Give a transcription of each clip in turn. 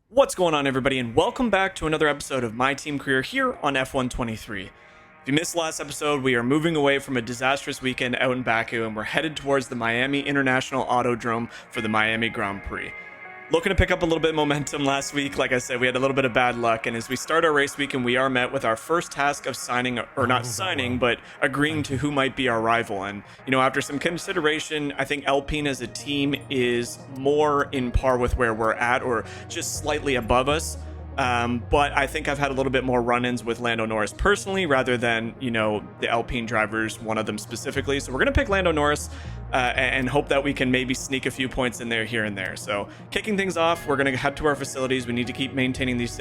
What's going on, everybody, and welcome back to another episode of My Team Career here on F123. If you missed last episode, we are moving away from a disastrous weekend out in Baku, and we're headed towards the Miami International Autodrome for the Miami Grand Prix. Looking to pick up a little bit of momentum last week. Like I said, we had a little bit of bad luck, and as we start our race weekend, we are met with our first task of signing, or not signing, but agreeing to who might be our rival. And, you know, after some consideration, I think Alpine as a team is more in par with where we're at, or just slightly above us. But I think I've had a little bit more run-ins with Lando Norris personally, rather than, you know, the Alpine drivers, one of them specifically. So we're going to pick Lando Norris and hope that we can maybe sneak a few points in there here and there. So kicking things off, we're going to head to our facilities. We need to keep maintaining these,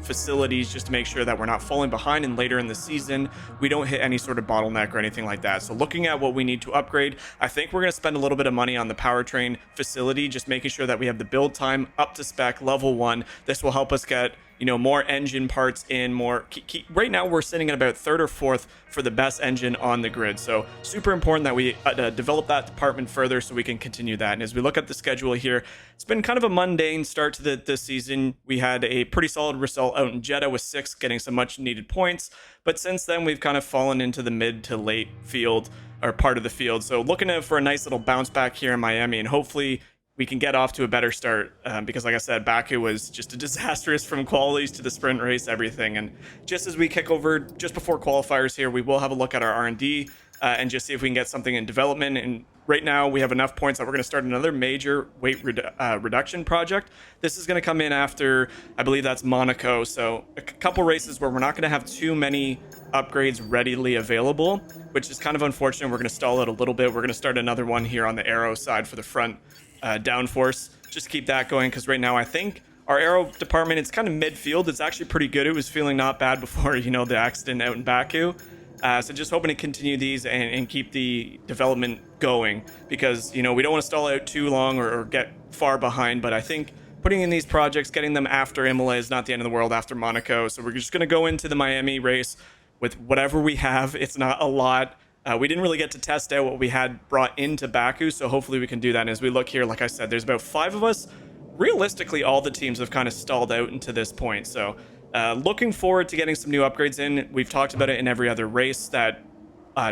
facilities just to make sure that we're not falling behind, and later in the season, we don't hit any sort of bottleneck or anything like that. So looking at what we need to upgrade, I think we're going to spend a little bit of money on the powertrain facility, just making sure that we have the build time up to spec, level 1. This will help us get, you know, more engine parts in, more right now we're sitting at about 3rd or 4th for the best engine on the grid. So super important that we develop that department further so we can continue that. And as we look at the schedule here, it's been kind of a mundane start to the season. We had a pretty solid result out in Jeddah with 6, getting some much needed points, but since then we've kind of fallen into the mid to late field, or part of the field. So looking for a nice little bounce back here in Miami, and hopefully we can get off to a better start, because like I said, Baku was just a disastrous from qualities to the sprint race, everything. And just as we kick over, just before qualifiers here, we will have a look at our R&D and just see if we can get something in development. And right now we have enough points that we're going to start another major weight reduction project. This is going to come in after, I believe that's Monaco. So a couple races where we're not going to have too many upgrades readily available, which is kind of unfortunate. We're going to stall it a little bit. We're going to start another one here on the aero side for the front downforce. Just keep that going, because right now I think our aero department, it's kind of midfield. It's actually pretty good. It was feeling not bad before, you know, the accident out in Baku. So just hoping to continue these and keep the development going, because, you know, we don't want to stall out too long or get far behind. But I think putting in these projects, getting them after Imola is not the end of the world, after Monaco. So we're just going to go into the Miami race with whatever we have. It's not a lot. We didn't really get to test out what we had brought into Baku, so hopefully we can do that. And as we look here, like I said, there's about 5 of us. Realistically, all the teams have kind of stalled out into this point. So looking forward to getting some new upgrades in. We've talked about it in every other race that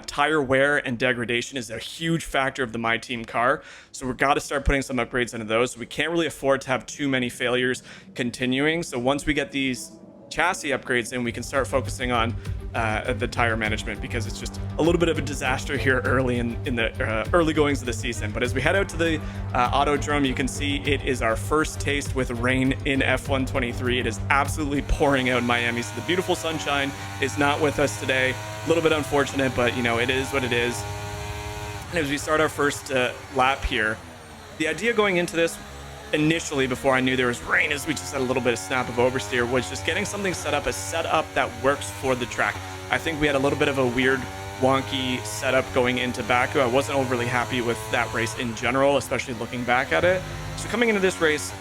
tire wear and degradation is a huge factor of the My Team car. So we've got to start putting some upgrades into those. We can't really afford to have too many failures continuing. So once we get these chassis upgrades in, we can start focusing on the tire management, because it's just a little bit of a disaster here early in the early goings of the season. But as we head out to the Autodrome, you can see it is our first taste with rain in F123. It is absolutely pouring out in Miami, so the beautiful sunshine is not with us today. A little bit unfortunate, but you know, it is what it is. And as we start our first lap here, the idea going into this initially, before I knew there was rain, as we just had a little bit of snap of oversteer, was just getting something set up, a setup that works for the track. I think we had a little bit of a weird, wonky setup going into Baku. I wasn't overly happy with that race in general, especially looking back at it. So coming into this race,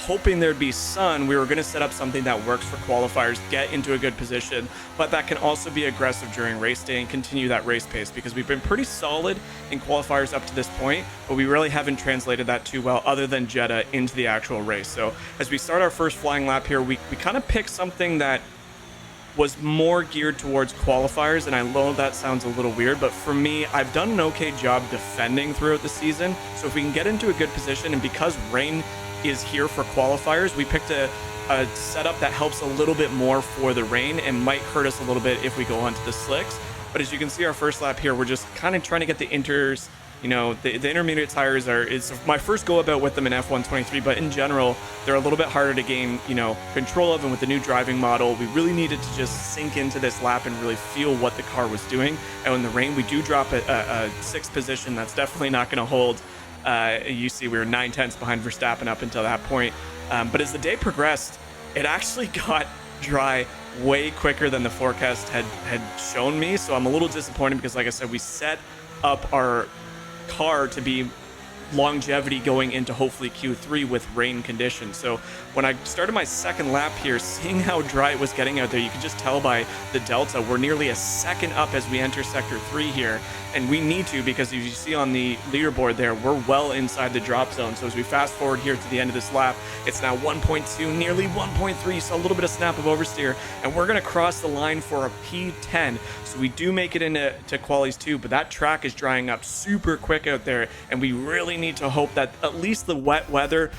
hoping there'd be sun, we were going to set up something that works for qualifiers, get into a good position, but that can also be aggressive during race day and continue that race pace, because we've been pretty solid in qualifiers up to this point, but we really haven't translated that too well, other than Jeddah, into the actual race. So as we start our first flying lap here, we kind of picked something that was more geared towards qualifiers, and I know that sounds a little weird, but for me, I've done an okay job defending throughout the season. So if we can get into a good position, and because rain is here for qualifiers, we picked a setup that helps a little bit more for the rain and might hurt us a little bit if we go onto the slicks. But as you can see, our first lap here, we're just kind of trying to get the inters. You know, the intermediate tires is my first go about with them in F123, but in general, they're a little bit harder to gain, you know, control of. And with the new driving model, we really needed to just sink into this lap and really feel what the car was doing. And in the rain, we do drop a 6th position. That's definitely not going to hold. You see, we were 9/10 behind Verstappen up until that point. But as the day progressed, it actually got dry way quicker than the forecast had shown me. So I'm a little disappointed, because like I said, we set up our car to be longevity going into hopefully Q3 with rain conditions. So when I started my second lap here, seeing how dry it was getting out there, you could just tell by the delta. We're nearly a second up as we enter sector 3 here, and we need to, because as you see on the leaderboard there, we're well inside the drop zone. So as we fast forward here to the end of this lap, it's now 1.2, nearly 1.3, so a little bit of snap of oversteer, and we're going to cross the line for a P10. So we do make it into qualies 2, but that track is drying up super quick out there, and we really need to hope that at least the wet weather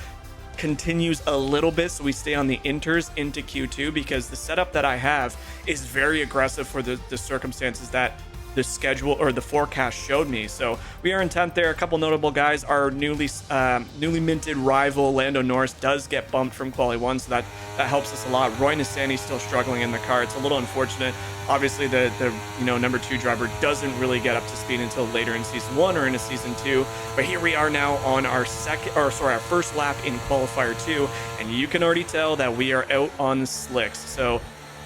continues a little bit so we stay on the inters into Q2, because the setup that I have is very aggressive for the circumstances that the schedule or the forecast showed me. So we are in 10th there. A couple notable guys. Our newly minted rival Lando Norris does get bumped from quali 1, so that helps us a lot. Roy Nissany's still struggling in the car. It's a little unfortunate. Obviously the number 2 driver doesn't really get up to speed until later in season 1 or into season 2. But here we are now on our first lap in qualifier 2, and you can already tell that we are out on the slicks. So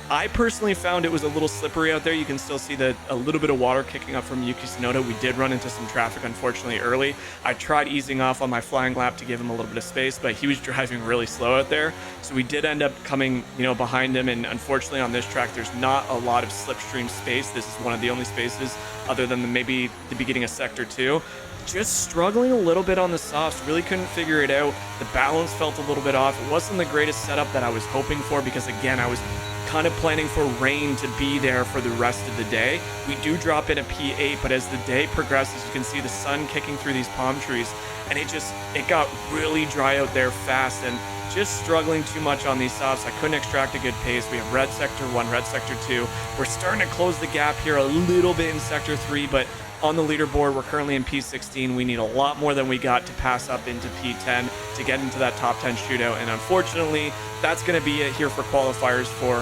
I personally found it was a little slippery out there. You can still see a little bit of water kicking up from Yuki Tsunoda. We did run into some traffic, unfortunately, early. I tried easing off on my flying lap to give him a little bit of space, but he was driving really slow out there. So we did end up coming, behind him. And unfortunately, on this track, there's not a lot of slipstream space. This is one of the only spaces, other than maybe the beginning of sector 2. Just struggling a little bit on the softs, really couldn't figure it out. The balance felt a little bit off. It wasn't the greatest setup that I was hoping for, because again, I was kind of planning for rain to be there for the rest of the day. We do drop in a P8, but as the day progresses, you can see the sun kicking through these palm trees, and it got really dry out there fast, and just struggling too much on these softs. I couldn't extract a good pace. We have red sector 1, red sector 2. We're starting to close the gap here a little bit in sector 3, but on the leaderboard, we're currently in P16. We need a lot more than we got to pass up into P10 to get into that top 10 shootout. And unfortunately, that's going to be it here for qualifiers for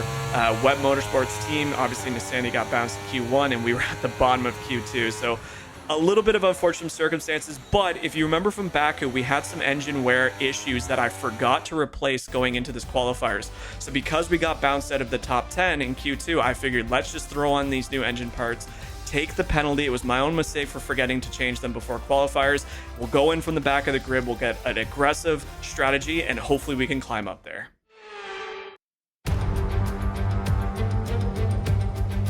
Wet Motorsports team. Obviously, Nissany got bounced in Q1, and we were at the bottom of Q2. So a little bit of unfortunate circumstances, but if you remember from Baku, we had some engine wear issues that I forgot to replace going into this qualifiers. So because we got bounced out of the top 10 in Q2, I figured let's just throw on these new engine parts, take the penalty. It was my own mistake for forgetting to change them before qualifiers. We'll go in from the back of the grid, we'll get an aggressive strategy, and hopefully we can climb up there.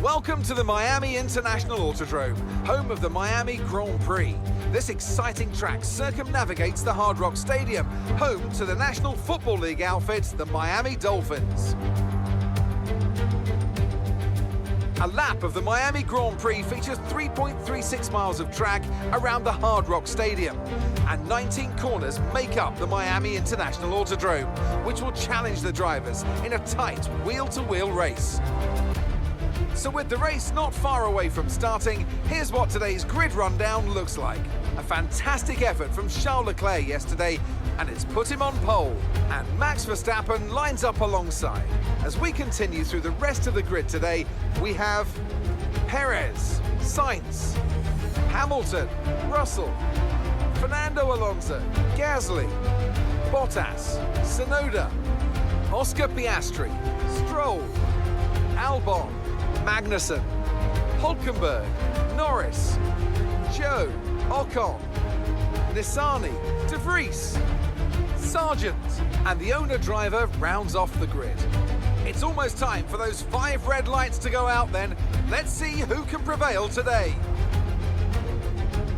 Welcome to the Miami International Autodrome, home of the Miami Grand Prix. This exciting track circumnavigates the Hard Rock Stadium, home to the National Football League outfit, the Miami Dolphins. A lap of the Miami Grand Prix features 3.36 miles of track around the Hard Rock Stadium, and 19 corners make up the Miami International Autodrome, which will challenge the drivers in a tight wheel-to-wheel race. So with the race not far away from starting, here's what today's grid rundown looks like. A fantastic effort from Charles Leclerc yesterday, and it's put him on pole. And Max Verstappen lines up alongside. As we continue through the rest of the grid today, we have Perez, Sainz, Hamilton, Russell, Fernando Alonso, Gasly, Bottas, Tsunoda, Oscar Piastri, Stroll, Albon, Magnussen, Hulkenberg, Norris, Joe, Ocon, Nissany, De Vries, Sargent, and the owner-driver rounds off the grid. It's almost time for those 5 red lights to go out then. Let's see who can prevail today.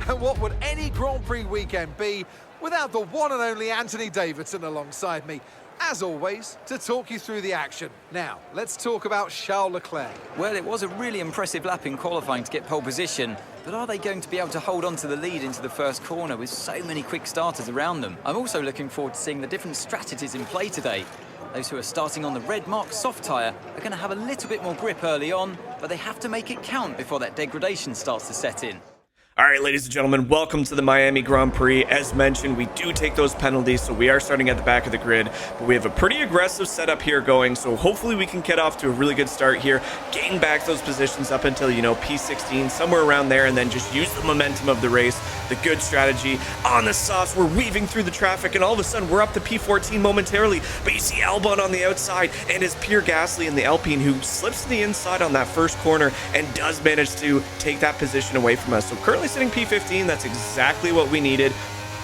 And what would any Grand Prix weekend be without the one and only Anthony Davidson alongside me, as always, to talk you through the action. Now, let's talk about Charles Leclerc. Well, it was a really impressive lap in qualifying to get pole position, but are they going to be able to hold on to the lead into the first corner with so many quick starters around them? I'm also looking forward to seeing the different strategies in play today. Those who are starting on the red mark soft tyre are going to have a little bit more grip early on, but they have to make it count before that degradation starts to set in. All right, ladies and gentlemen, welcome to the Miami Grand Prix. As mentioned, we do take those penalties, so we are starting at the back of the grid, but we have a pretty aggressive setup here going, so hopefully we can get off to a really good start here, gain back those positions up until, P16, somewhere around there, and then just use the momentum of the race, the good strategy. On the softs, we're weaving through the traffic, and all of a sudden, we're up to P14 momentarily, but you see Albon on the outside, and it's Pierre Gasly in the Alpine who slips to the inside on that first corner and does manage to take that position away from us. So currently sitting P15, that's exactly what we needed.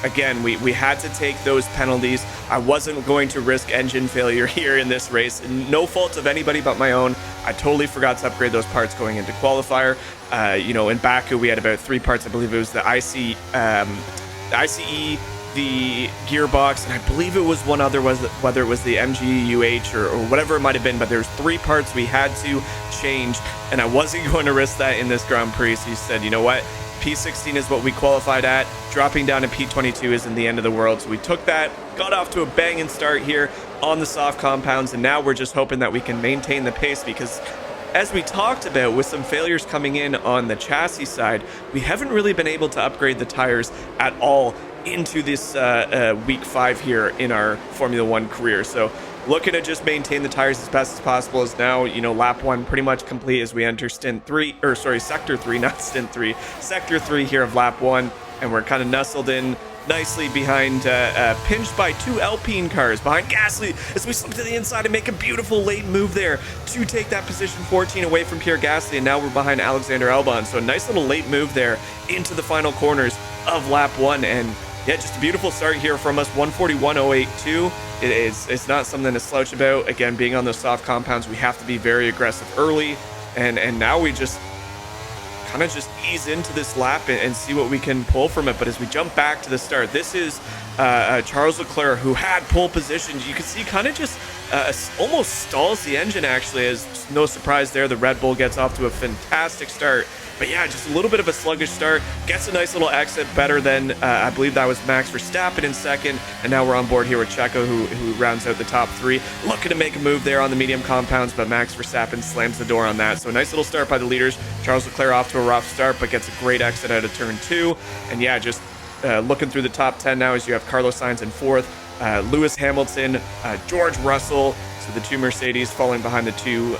again, we had to take those penalties. I wasn't going to risk engine failure here in this race. No fault of anybody but my own. I totally forgot to upgrade those parts going into qualifier. You know, in Baku, we had about 3 parts. I believe it was the ICE, the gearbox, and I believe it was one other, whether it was the MGUH or whatever it might have been, but there's 3 parts we had to change, and I wasn't going to risk that in this Grand Prix. So he said, you know what, P16 is what we qualified at, dropping down to P22 isn't the end of the world. So we took that, got off to a banging start here on the soft compounds, and now we're just hoping that we can maintain the pace, because as we talked about, with some failures coming in on the chassis side, we haven't really been able to upgrade the tires at all into this week 5 here in our Formula 1 career. So looking to just maintain the tires as best as possible, as now, you know, lap 1 pretty much complete as we enter sector 3, not stint 3, sector 3 here of lap 1, and we're kind of nestled in nicely behind, pinched by 2 Alpine cars behind Gasly as we slip to the inside and make a beautiful late move there to take that position 14 away from Pierre Gasly, and now we're behind Alexander Albon. So a nice little late move there into the final corners of lap 1, and yeah, just a beautiful start here from us. 141.082. It's not something to slouch about. Again, being on those soft compounds, we have to be very aggressive early, and now we just kind of just ease into this lap and see what we can pull from it. But as we jump back to the start, this is Charles Leclerc, who had pole position. You can see kind of just almost stalls the engine, actually, as no surprise there. The Red Bull gets off to a fantastic start. But yeah, just a little bit of a sluggish start. Gets a nice little exit, better than, I believe that was Max Verstappen in second. And now we're on board here with Checo, who rounds out the top 3. Looking to make a move there on the medium compounds, but Max Verstappen slams the door on that. So a nice little start by the leaders. Charles Leclerc off to a rough start, but gets a great exit out of turn 2. And yeah, just looking through the top 10 now, as you have Carlos Sainz in 4th, Lewis Hamilton, George Russell, so the 2 Mercedes falling behind the 2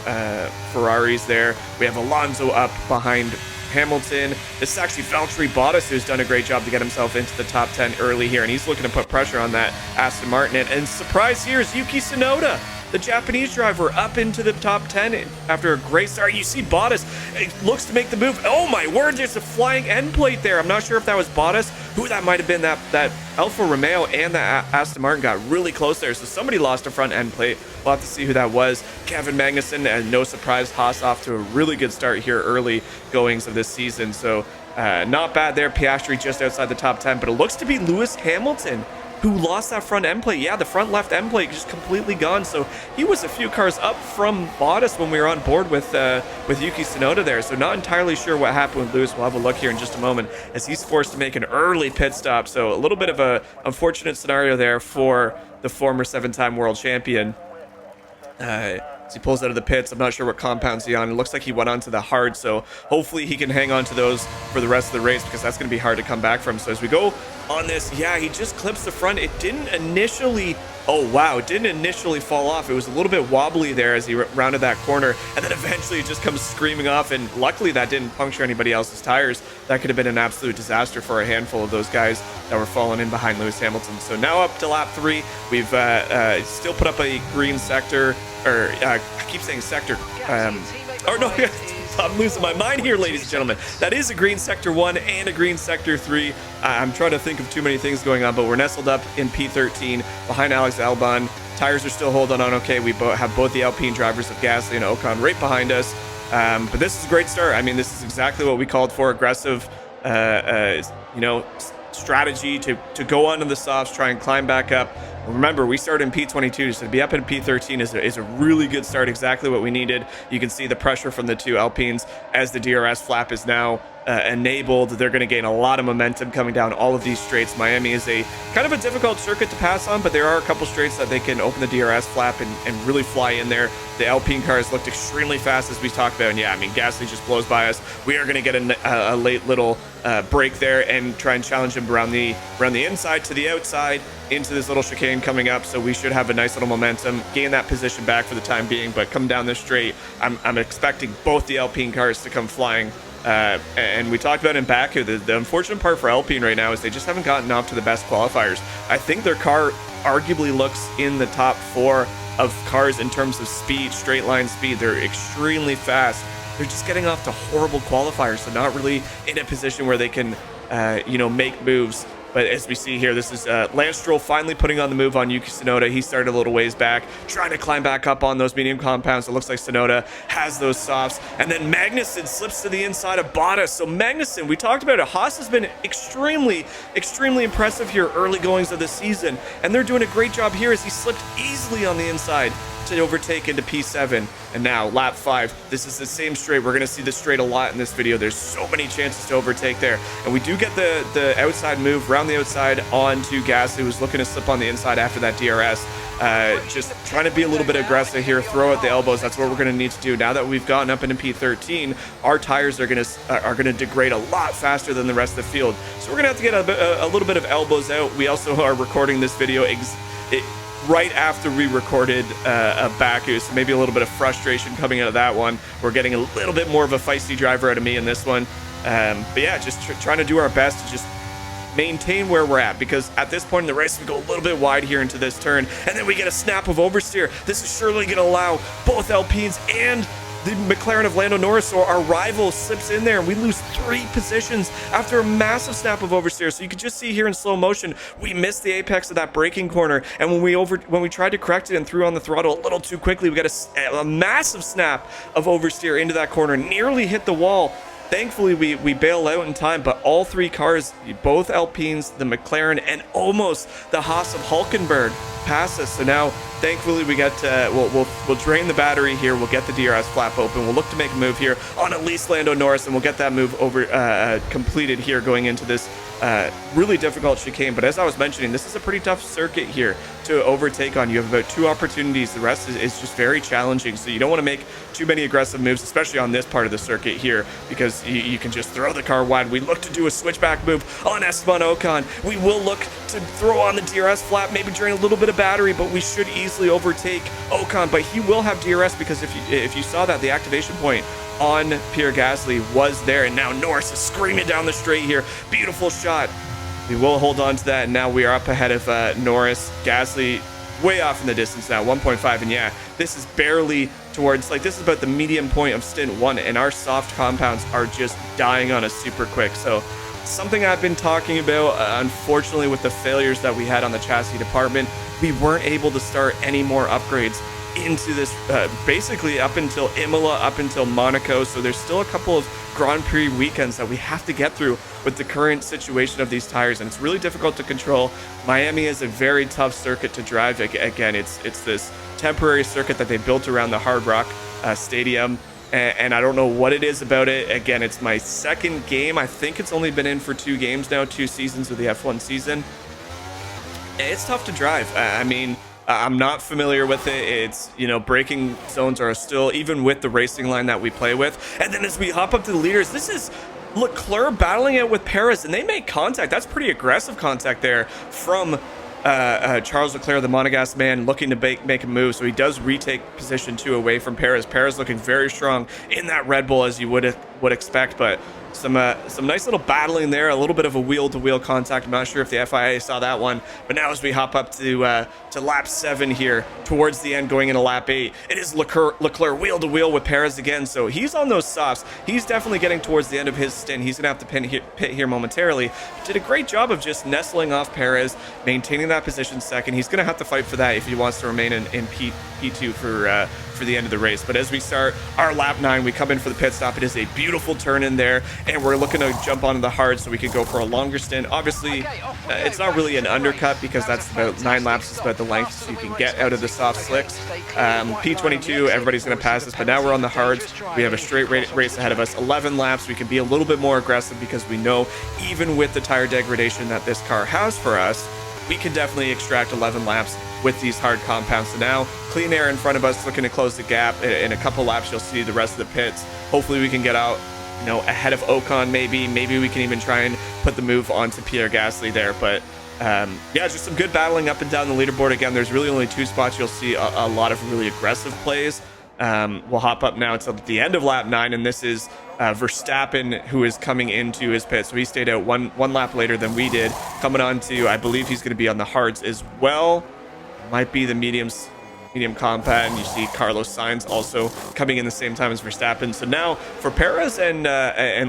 Ferraris there. We have Alonso up behind Hamilton. This is actually Valtteri Bottas, who's done a great job to get himself into the top 10 early here, and he's looking to put pressure on that Aston Martin. And surprise here is Yuki Tsunoda, the Japanese driver, up into the top 10 after a great start. You see Bottas, it looks to make the move. Oh my word, there's a flying end plate there. I'm not sure if that was Bottas, who that might have been. That Alfa Romeo and the Aston Martin got really close there, so somebody lost a front end plate. We'll have to see who that was. Kevin Magnussen, and no surprise, Haas off to a really good start here early goings of this season. So not bad there. Piastri just outside the top 10, but it looks to be Lewis Hamilton who lost that front end plate. Yeah, the front left end plate just completely gone. So he was a few cars up from Bottas when we were on board with Yuki Tsunoda there. So not entirely sure what happened with Lewis. We'll have a look here in just a moment as he's forced to make an early pit stop. So a little bit of a unfortunate scenario there for the former 7-time world champion. As he pulls out of the pits, I'm not sure what compounds he's on. It looks like he went onto the hard, so hopefully he can hang on to those for the rest of the race, because that's going to be hard to come back from. So as we go on this, yeah, he just clips the front. It didn't initially, oh wow, it didn't initially fall off. It was a little bit wobbly there as he rounded that corner, and then eventually it just comes screaming off, and luckily that didn't puncture anybody else's tires. That could have been an absolute disaster for a handful of those guys that were falling in behind Lewis Hamilton. So now up to lap 3, we've still put up a green sector, or I keep saying sector, or no, I'm losing my mind here, ladies and gentlemen. That is a green sector 1 and a green sector 3. I'm trying to think of too many things going on, but we're nestled up in P13 behind Alex Albon. Tires are still holding on okay. We have both the Alpine drivers of Gasly and Ocon right behind us. But this is a great start. I mean, this is exactly what we called for. Aggressive, strategy to go onto the softs, try and climb back up. Remember, we started in P22, so to be up in P13 is a really good start, exactly what we needed. You can see the pressure from the 2 Alpines as the DRS flap is now enabled. They're going to gain a lot of momentum coming down all of these straights. Miami is a kind of a difficult circuit to pass on, but there are a couple straights that they can open the DRS flap and really fly in there. The Alpine cars looked extremely fast, as we talked about, and yeah, I mean, Gasly just blows by us. We are going to get a late little break there and try and challenge him around the inside to the outside into this little chicane coming up. So we should have a nice little momentum, gain that position back for the time being, but come down this straight, I'm expecting both the Alpine cars to come flying. And we talked about in Baku, the unfortunate part for Alpine right now is they just haven't gotten off to the best qualifiers. I think their car arguably looks in the top 4 of cars in terms of speed, straight line speed. They're extremely fast. They're just getting off to horrible qualifiers, so not really in a position where they can make moves But as we see here, this is Lance Stroll finally putting on the move on Yuki Tsunoda. He started a little ways back, trying to climb back up on those medium compounds. It looks like Tsunoda has those softs. And then Magnussen slips to the inside of Bottas. So Magnussen, we talked about it. Haas has been extremely impressive here early goings of the season. And they're doing a great job here as he slipped easily on the inside to overtake into P7. And now lap 5, this is the same straight. We're going to see this straight a lot in this video. There's so many chances to overtake there, and we do get the outside move round the outside onto Gasly, who's looking to slip on the inside after that DRS. Just trying to be a little bit aggressive here, throw out the elbows. That's what we're going to need to do. Now that we've gotten up into P13, our tires are going to degrade a lot faster than the rest of the field, so we're going to have to get a little bit of elbows out. We also are recording this video right after we recorded Baku, so maybe a little bit of frustration coming out of that one. We're getting a little bit more of a feisty driver out of me in this one. But yeah, just trying to do our best to just maintain where we're at, because at this point in the race we go a little bit wide here into this turn, and then we get a snap of oversteer. This is surely going to allow both Alpines and the McLaren of Lando Norris, so our rival slips in there and we lose 3 positions after a massive snap of oversteer. So you can just see here in slow motion, we missed the apex of that braking corner, and when we tried to correct it and threw on the throttle a little too quickly, we got a massive snap of oversteer into that corner, nearly hit the wall. Thankfully, we bail out in time, but all 3 cars, both Alpines, the McLaren, and almost the Haas of Hulkenberg pass us. So now, thankfully, we get we'll drain the battery here. We'll get the DRS flap open. We'll look to make a move here on at least Lando Norris, and we'll get that move over completed here going into this really difficult chicane. But as I was mentioning, this is a pretty tough circuit here to overtake on. You have about 2 opportunities. The rest is just very challenging, so you don't want to make too many aggressive moves, especially on this part of the circuit here, because you can just throw the car wide. We look to do a switchback move on Esteban Ocon. We will look to throw on the DRS flap, maybe drain a little bit of battery, but we should easily overtake Ocon. But he will have DRS, because if you saw that, the activation point on Pierre Gasly was there, and now Norris is screaming down the straight here. Beautiful shot. We will hold on to that, and now we are up ahead of Norris. Gasly way off in the distance now, 1.5, and yeah, this is barely towards, like, this is about the medium point of stint 1, and our soft compounds are just dying on us super quick. So something I've been talking about, unfortunately, with the failures that we had on the chassis department, we weren't able to start any more upgrades into this, basically up until Imola, up until Monaco. So there's still a couple of Grand Prix weekends that we have to get through with the current situation of these tires, and it's really difficult to control. Miami is a very tough circuit to drive. Again, it's this temporary circuit that they built around the Hard Rock Stadium, and I don't know what it is about it. Again, it's my 2nd game. I think it's only been in for 2 games now, 2 seasons of the F1 season. It's tough to drive. I mean, I'm not familiar with it. It's, braking zones are still, even with the racing line that we play with. And then as we hop up to the leaders, this is Leclerc battling it with Perez, and they make contact. That's pretty aggressive contact there from Charles Leclerc, the Monegasque man, looking to make a move. So he does retake position 2 away from Perez. Perez looking very strong in that Red Bull, as you would expect, but some nice little battling there, a little bit of a wheel-to-wheel contact. I'm not sure if the FIA saw that one, but now as we hop up to lap 7 here, towards the end, going into lap 8, it is Leclerc wheel-to-wheel with Perez again, so he's on those softs. He's definitely getting towards the end of his stint. He's going to have to pit here momentarily. Did a great job of just nestling off Perez, maintaining that position 2nd. He's going to have to fight for that if he wants to remain in P2 for the end of the race. But as we start our lap 9, we come in for the pit stop. It is a beautiful turn in there, and we're looking to jump onto the hard so we can go for a longer stint. Obviously, it's not really an undercut, because that's about 9 laps. It's about the length you can get out of the soft slicks. P22, everybody's going to pass us, but now we're on the hards. We have a straight race ahead of us. 11 laps. We can be a little bit more aggressive, because we know even with the tire degradation that this car has for us, we can definitely extract 11 laps with these hard compounds. So now, clean air in front of us, looking to close the gap. In a couple laps, you'll see the rest of the pits. Hopefully we can get out, ahead of Ocon, maybe we can even try and put the move onto Pierre Gasly there. But yeah, just some good battling up and down the leaderboard. Again, there's really only 2 spots. You'll see a lot of really aggressive plays. We'll hop up now to the end of lap 9, and this is Verstappen, who is coming into his pit. So he stayed out one lap later than we did, coming on to, I believe he's going to be on the hards as well. Might be the mediums. medium compound. You see Carlos Sainz also coming in the same time as Verstappen. So now for Perez and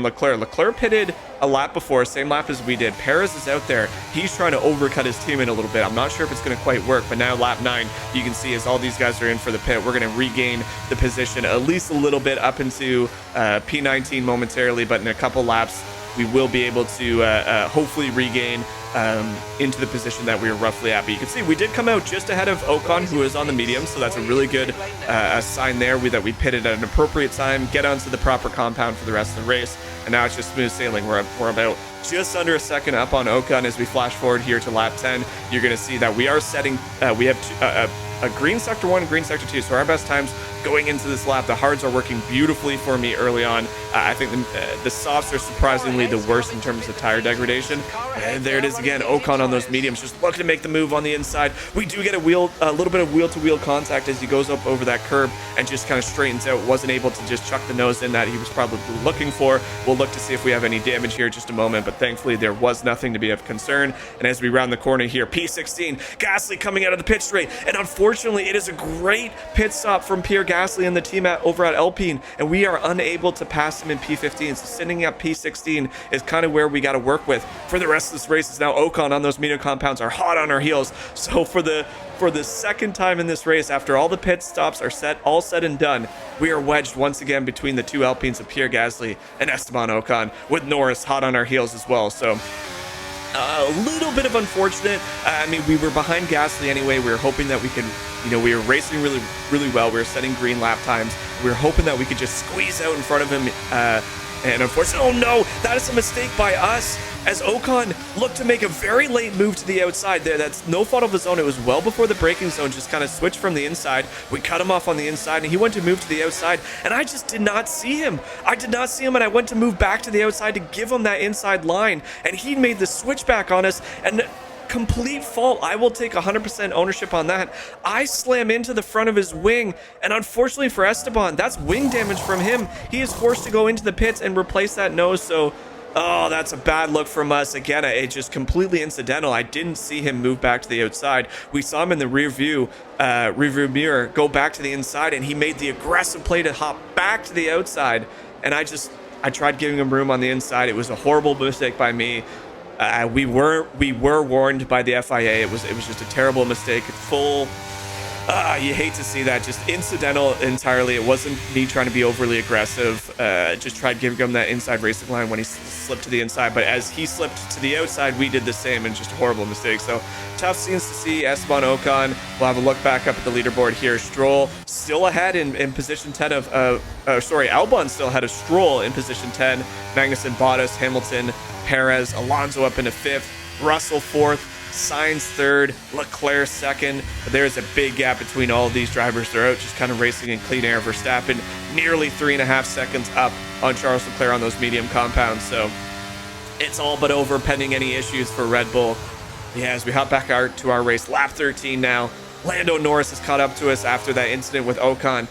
Leclerc pitted a lap before, same lap as we did. Perez is out there. He's trying to overcut his team in a little bit. I'm not sure if it's going to quite work, but now lap 9, you can see as all these guys are in for the pit, we're going to regain the position at least a little bit up into P19 momentarily, but in a couple laps, we will be able to hopefully regain into the position that we were roughly at. But you can see we did come out just ahead of Ocon, who is on the medium, so that's a really good sign there that we pitted at an appropriate time, get onto the proper compound for the rest of the race, and now it's just smooth sailing. We're about just under a second up on Ocon. As we flash forward here to lap 10, you're going to see that we are setting, we have a green sector 1 and green sector 2, so our best times going into this lap. The hards are working beautifully for me early on. I think the softs are surprisingly the worst in terms of tire degradation. And there it is again, Ocon on those mediums, just looking to make the move on the inside. We do get a little bit of wheel-to-wheel contact as he goes up over that curb and just kind of straightens out. Wasn't able to just chuck the nose in that he was probably looking for. We'll look to see if we have any damage here in just a moment, but thankfully there was nothing to be of concern. And as we round the corner here, P16, Gasly coming out of the pit straight, and unfortunately it is a great pit stop from Pierre Gasly and the team over at Alpine, and we are unable to pass him in P15. So sitting at P16 is kind of where we got to work with for the rest of this race. Is now Ocon on those medium compounds are hot on our heels. So for the second time in this race, after all the pit stops are all said and done, we are wedged once again between the two Alpines of Pierre Gasly and Esteban Ocon, with Norris hot on our heels as well. So a little bit of unfortunate. I mean, we were behind Gasly anyway. We were hoping that we could, we were racing really, really well. We were setting green lap times. We were hoping that we could just squeeze out in front of him. And unfortunately, oh no, that is a mistake by us, as Ocon looked to make a very late move to the outside there. That's no fault of his own. It was well before the braking zone just kind of switched from the inside. We cut him off on the inside, and he went to move to the outside, and I just did not see him. I did not see him, and I went to move back to the outside to give him that inside line, and he made the switch back on us, and complete fault. I will take 100% ownership on that. I slam into the front of his wing, and unfortunately for Esteban, that's wing damage from him. He is forced to go into the pits and replace that nose. So oh, that's a bad look from us. Again, it just completely incidental. I didn't see him move back to the outside. We saw him in the rear view mirror go back to the inside, and he made the aggressive play to hop back to the outside. And I tried giving him room on the inside. It was a horrible mistake by me. We were warned by the FIA. It was just a terrible mistake. You hate to see that. Just incidental entirely. It wasn't me trying to be overly aggressive. Just tried giving him that inside racing line when he slipped to the inside. But as he slipped to the outside, we did the same, and just a horrible mistake. So tough scenes to see. Esteban Ocon. We'll have a look back up at the leaderboard here. Stroll still ahead in position 10 Albon still ahead of Stroll in position 10. Magnussen, Bottas, Hamilton, Perez, Alonso up into 5th, Russell 4th, Sainz 3rd, Leclerc 2nd. But there's a big gap between all of these drivers. They're out just kind of racing in clean air. Verstappen nearly 3.5 seconds up on Charles Leclerc on those medium compounds. So it's all but over pending any issues for Red Bull. Yeah, as we hop back to our race, lap 13 now. Lando Norris has caught up to us after that incident with Ocon.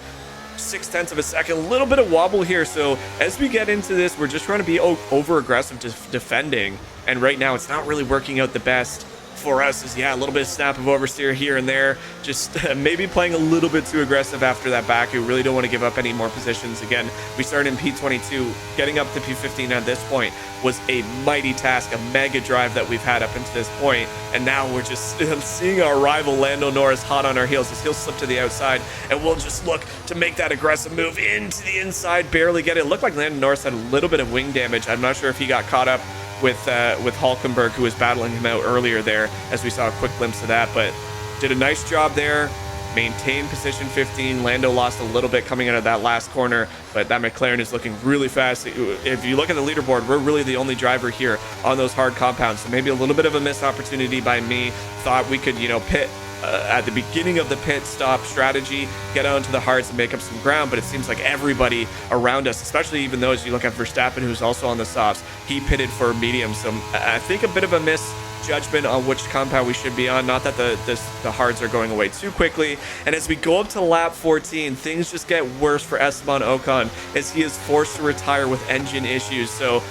0.6 of a second, a little bit of wobble here. So as we get into this, we're just trying to be over aggressive defending, and right now it's not really working out the best for us. Is a little bit of snap of oversteer here and there, just maybe playing a little bit too aggressive after that Baku. Really don't want to give up any more positions. Again, we started in P22, getting up to P15 at this point was a mighty task, a mega drive that we've had up until this point, and now we're just seeing our rival Lando Norris hot on our heels as he'll slip to the outside, and we'll just look to make that aggressive move into the inside, barely get it. It looked like Lando Norris had a little bit of wing damage. I'm not sure if he got caught up with Hulkenberg, who was battling him out earlier there, as we saw a quick glimpse of that, but did a nice job there. Maintained position 15. Lando lost a little bit coming out of that last corner, but that McLaren is looking really fast. If you look at the leaderboard, we're really the only driver here on those hard compounds, so maybe a little bit of a missed opportunity by me. Thought we could, pit at the beginning of the pit stop strategy, get onto the hards and make up some ground, but it seems like everybody around us, especially even those, you look at Verstappen, who's also on the softs, he pitted for medium. So I think a bit of a misjudgment on which compound we should be on. Not that the hards are going away too quickly. And as we go up to lap 14, things just get worse for Esteban Ocon as he is forced to retire with engine issues. So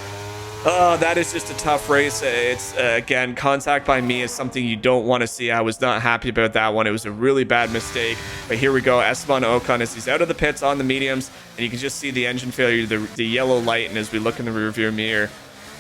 Oh, that is just a tough race. It's, again, contact by me is something you don't want to see. I was not happy about that one. It was a really bad mistake. But here we go. Esteban Ocon, as he's out of the pits on the mediums, and you can just see the engine failure, the yellow light, and as we look in the rearview mirror,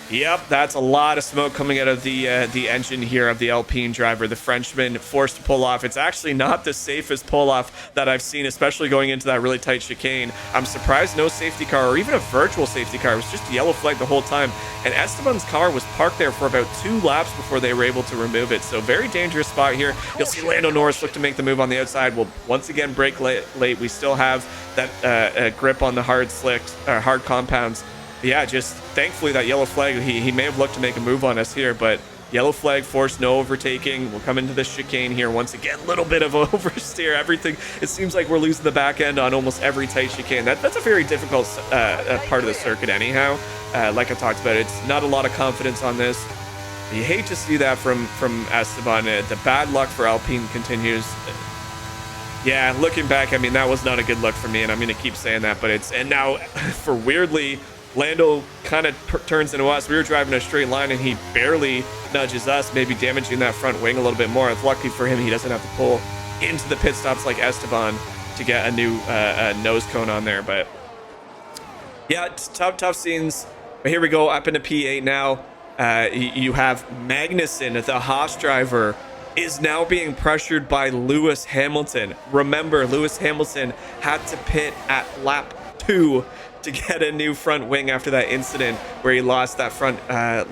yep, that's a lot of smoke coming out of the engine here of the Alpine driver. The Frenchman forced to pull off. It's actually not the safest pull off that I've seen, especially going into that really tight chicane. I'm surprised no safety car or even a virtual safety car. It was just yellow flag the whole time. And Esteban's car was parked there for about 2 laps before they were able to remove it. So very dangerous spot here. You'll see Lando Norris look to make the move on the outside. We'll once again brake late. We still have that grip on the hard slicks, hard compounds. Yeah, just thankfully that yellow flag, he may have looked to make a move on us here, but yellow flag forced, no overtaking. We'll come into this chicane here once again, little bit of oversteer, everything. It seems like we're losing the back end on almost every tight chicane. That's a very difficult part of the circuit anyhow. Like I talked about, it's not a lot of confidence on this. You hate to see that from Esteban. The bad luck for Alpine continues. Yeah, looking back, I mean, that was not a good look for me, and I'm going to keep saying that, but and now for weirdly, Lando kind of turns into us. We were driving a straight line and he barely nudges us, maybe damaging that front wing a little bit more. It's lucky for him he doesn't have to pull into the pit stops like Esteban to get a new nose cone on there. But yeah, it's tough scenes. But here we go up into P8 now. You have Magnussen, the Haas driver, is now being pressured by Lewis Hamilton. Remember, Lewis Hamilton had to pit at lap 2 to get a new front wing after that incident where he lost that front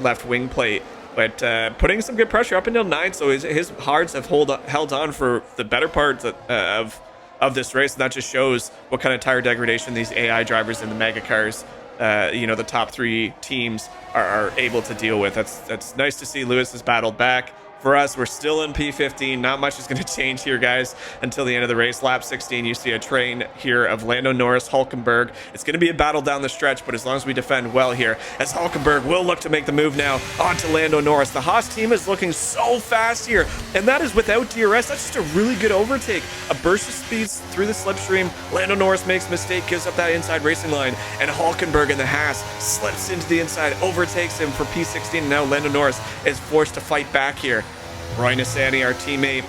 left wing plate. But putting some good pressure up until 9, so his hards have held on for the better part of this race, and that just shows what kind of tire degradation these AI drivers in the mega cars, the top 3 teams are able to deal with. That's nice to see. Lewis has battled back. For us, we're still in P15. Not much is going to change here, guys, until the end of the race. Lap 16, you see a train here of Lando Norris, Hulkenberg. It's going to be a battle down the stretch, but as long as we defend well here, as Hulkenberg will look to make the move now onto Lando Norris. The Haas team is looking so fast here, and that is without DRS. That's just a really good overtake. A burst of speeds through the slipstream. Lando Norris makes a mistake, gives up that inside racing line, and Hulkenberg in the Haas slips into the inside, overtakes him for P16, and now Lando Norris is forced to fight back here. Roy Nissany, our teammate,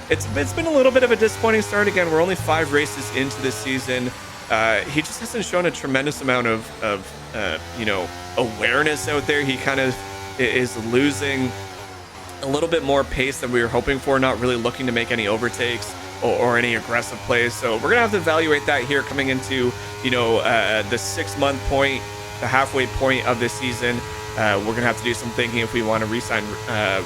it's been a little bit of a disappointing start. Again, we're only 5 races into this season. He just hasn't shown a tremendous amount of awareness out there. He kind of is losing a little bit more pace than we were hoping for, not really looking to make any overtakes or any aggressive plays. So we're gonna have to evaluate that here coming into the 6-month point, the halfway point of this season. We're going to have to do some thinking if we want to re-sign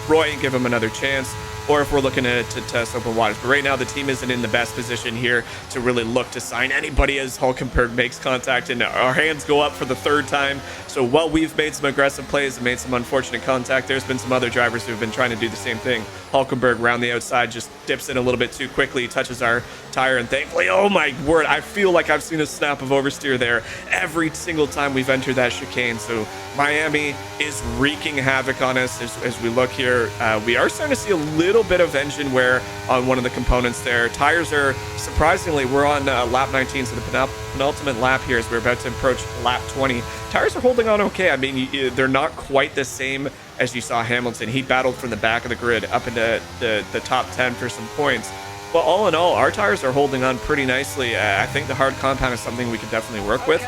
Roy and give him another chance, or if we're looking to test open waters. But right now, the team isn't in the best position here to really look to sign anybody as Hulkenberg makes contact, and our hands go up for the 3rd time. So while we've made some aggressive plays and made some unfortunate contact, there's been some other drivers who have been trying to do the same thing. Hulkenberg around the outside just dips in a little bit too quickly, touches our tire, and thankfully, oh my word, I feel like I've seen a snap of oversteer there every single time we've entered that chicane. So Miami is wreaking havoc on us as we look here. We are starting to see a little bit of engine wear on one of the components there. Tires are, surprisingly, we're on lap 19, so the penultimate lap here as we're about to approach lap 20. Tires are holding on okay. I mean, they're not quite the same as you saw Hamilton. He battled from the back of the grid up into the top 10 for some points. But all in all, our tires are holding on pretty nicely. I think the hard compound is something we can definitely work with.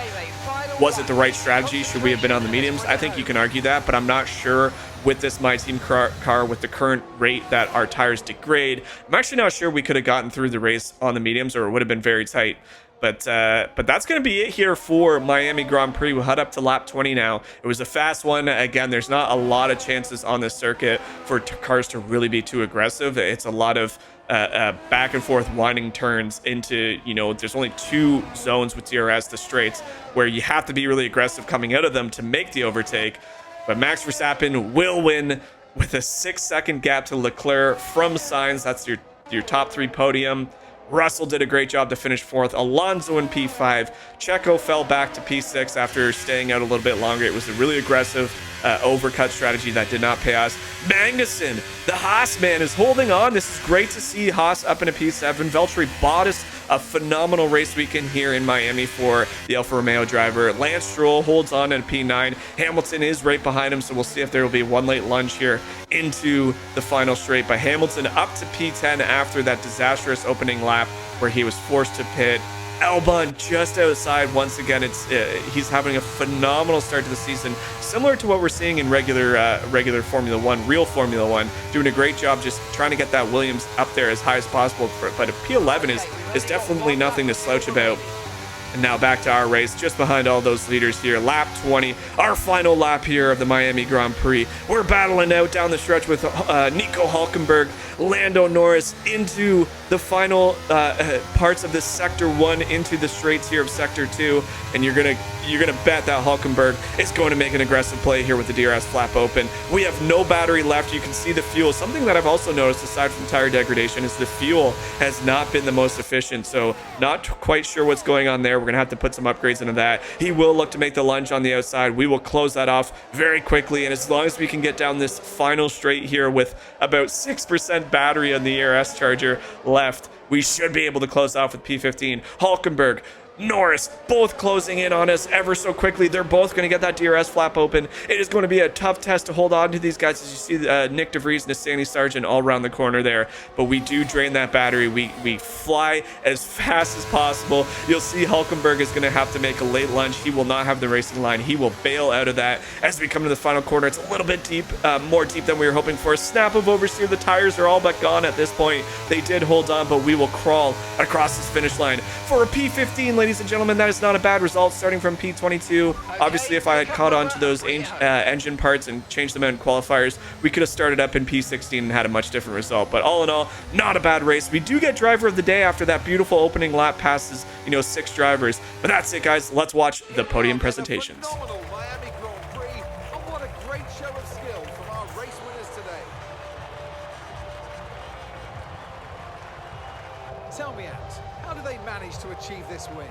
Was it the right strategy? Should we have been on the mediums? I think you can argue that, but I'm not sure with this My Team car with the current rate that our tires degrade. I'm actually not sure we could have gotten through the race on the mediums, or it would have been very tight. But that's going to be it here for Miami Grand Prix. We'll head up to lap 20 now. It was a fast one. Again, there's not a lot of chances on this circuit for cars to really be too aggressive. It's a lot of back and forth winding turns into, there's only 2 zones with DRS, the straights, where you have to be really aggressive coming out of them to make the overtake. But Max Verstappen will win with a 6-second gap to Leclerc from Sainz. That's your top 3 podium. Russell did a great job to finish 4th. Alonso in P5. Checo fell back to P6 after staying out a little bit longer. It was a really aggressive overcut strategy that did not pay us. Magnussen, the Haas man, is holding on. This is great to see Haas up in a P7. Valtteri Bottas a phenomenal race weekend here in Miami for the Alfa Romeo driver. Lance Stroll holds on at P9. Hamilton is right behind him, so we'll see if there will be one late lunge here into the final straight. But Hamilton up to P10 after that disastrous opening lap where he was forced to pit. Albon just outside once again. He's having a phenomenal start to the season, similar to what we're seeing in regular Formula One, real Formula One, doing a great job just trying to get that Williams up there as high as possible. But a P11 is definitely nothing to slouch about. And now back to our race, just behind all those leaders here. Lap 20, our final lap here of the Miami Grand Prix. We're battling out down the stretch with Nico Hülkenberg, Lando Norris into the final parts of this Sector 1 into the straights here of Sector 2. And you're gonna bet that Hülkenberg is going to make an aggressive play here with the DRS flap open. We have no battery left. You can see the fuel. Something that I've also noticed aside from tire degradation is the fuel has not been the most efficient. So not quite sure what's going on there. We're going to have to put some upgrades into that. He will look to make the lunge on the outside. We will close that off very quickly. And as long as we can get down this final straight here with about 6% battery on the ERS charger left, we should be able to close off with P15. Hülkenberg, Norris, both closing in on us ever so quickly. They're both going to get that DRS flap open. It is going to be a tough test to hold on to these guys, as you see Nick DeVries and Sandy Sargent all around the corner there. But we do drain that battery. We fly as fast as possible. You'll see Hülkenberg is going to have to make a late lunge. He will not have the racing line. He will bail out of that as we come to the final corner. It's a little bit deep, more deep than we were hoping for. Snap of oversteer. The tires are all but gone at this point. They did hold on, but we will crawl across this finish line for a P15, ladies and gentlemen. That is not a bad result, starting from P22. Obviously, if I had caught on to those engine parts and changed them out in qualifiers, we could have started up in P16 and had a much different result. But all in all, not a bad race. We do get driver of the day after that beautiful opening lap passes, 6 drivers. But that's it, guys. Let's watch the podium presentations. Phenomenal Miami Grand Prix, and what a great show of skill from our race winners today. Tell me, Ant, how do they manage to achieve this win?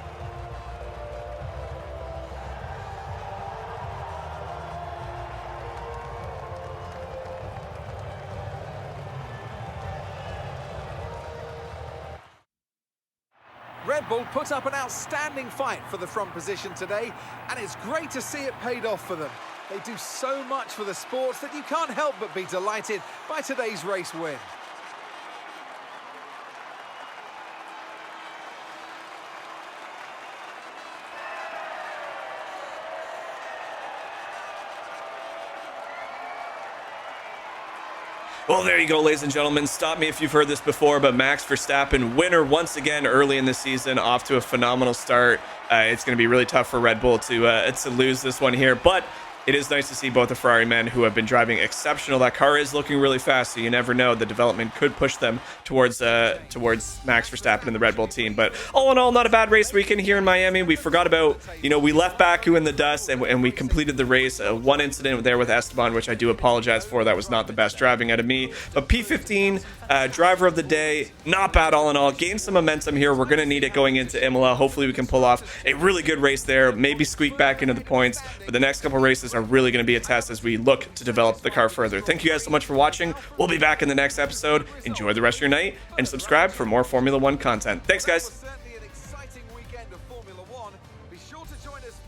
Red Bull put up an outstanding fight for the front position today, and it's great to see it paid off for them. They do so much for the sport that you can't help but be delighted by today's race win. Well, there you go, ladies and gentlemen. Stop me if you've heard this before, but Max Verstappen, winner once again early in the season, off to a phenomenal start. It's going to be really tough for Red Bull to lose this one here, but it is nice to see both the Ferrari men who have been driving exceptional. That car is looking really fast, so you never know. The development could push them towards Max Verstappen and the Red Bull team. But all in all, not a bad race weekend here in Miami. We forgot about, we left Baku in the dust and we completed the race. One incident there with Esteban, which I do apologize for. That was not the best driving out of me. But P15, driver of the day, not bad all in all. Gained some momentum here. We're going to need it going into Imola. Hopefully we can pull off a really good race there. Maybe squeak back into the points. But the next couple races are really going to be a test as we look to develop the car further. Thank you guys so much for watching. We'll be back in the next episode. Enjoy the rest of your night and subscribe for more Formula One content. Thanks, guys. Certainly an exciting weekend of Formula One. Be sure to join us